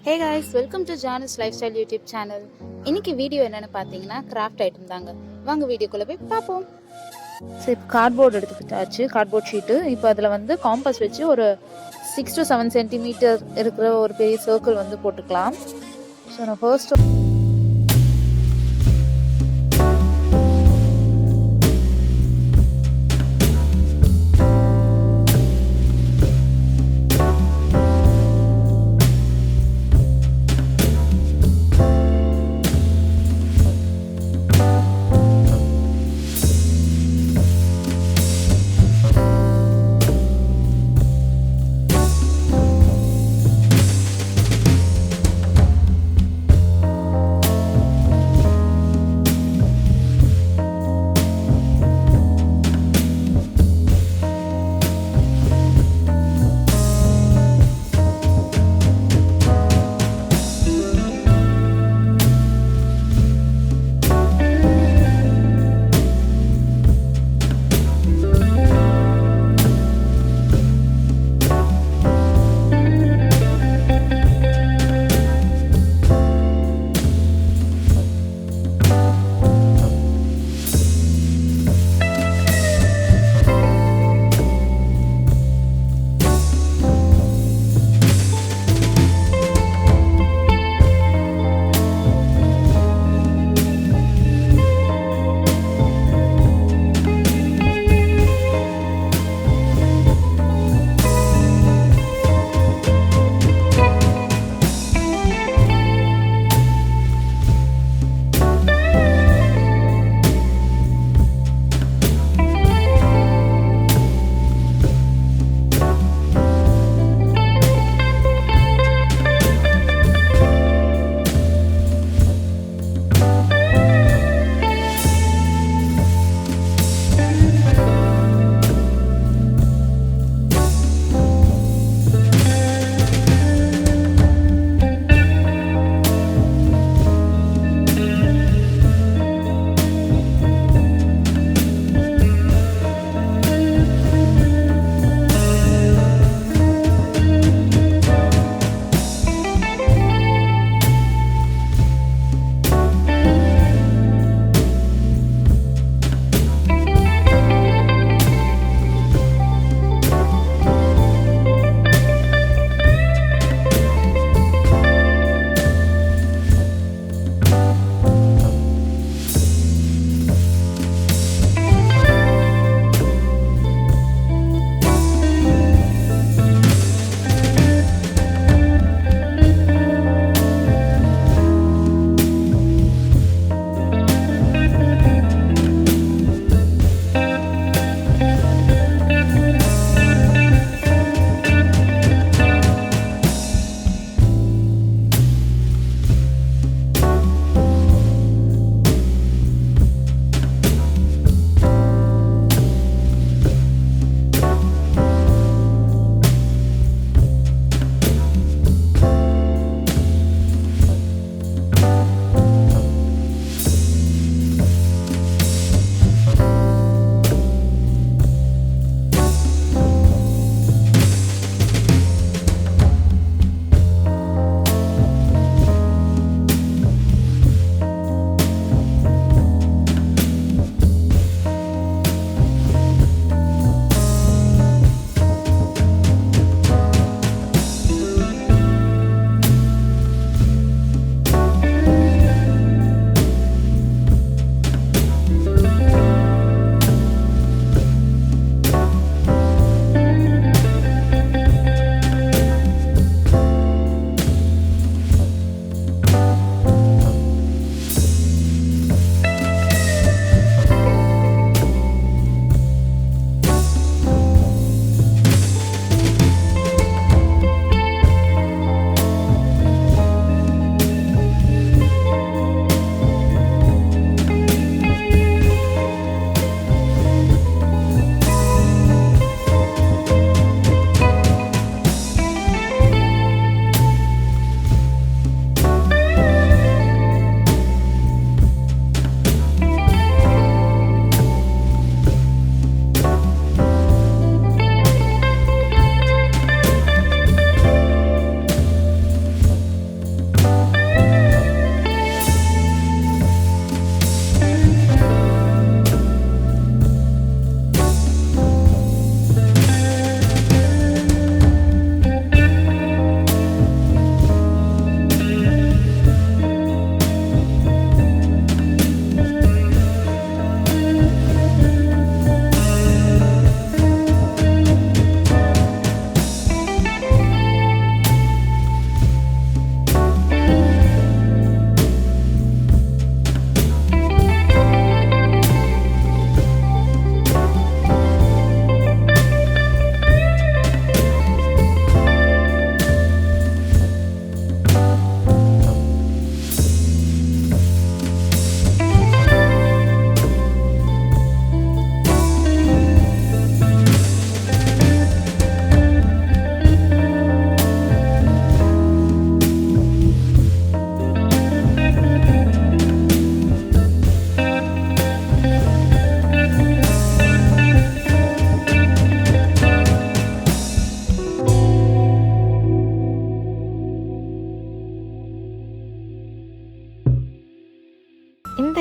Hey guys, welcome to Janu's life style YouTube channel. இன்னைக்கு video என்னென்னு பார்த்தீங்கன்னா கிராஃப்ட் ஐட்டம் தாங்க. வாங்க வீடியோக்குள்ளே போய் பார்ப்போம். ஸோ இப்போ கார்ட்போர்டு எடுத்துக்கிட்டாச்சு, கார்ட்போர்ட் ஷீட்டு. இப்போ அதில் வந்து காம்பஸ் வச்சு ஒரு 6 to 7 சென்டிமீட்டர் இருக்கிற ஒரு பெரிய சர்க்கிள் வந்து போட்டுக்கலாம். ஸோ நான் ஃபர்ஸ்ட்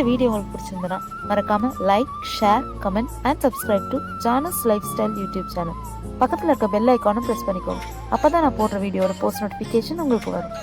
வீடியோ உங்களுக்கு பிடிச்சிருந்ததுன்னா மறக்காமல் like, share, comment and subscribe to Janu's life style YouTube channel. பக்கத்தில் இருக்க பெல் ஐக்கானும் ப்ரெஸ் பண்ணிக்கோங்க. அப்போ தான் நான் போடுற வீடியோட போஸ்ட் நோட்டிஃபிகேஷன் உங்களுக்கு வரும்.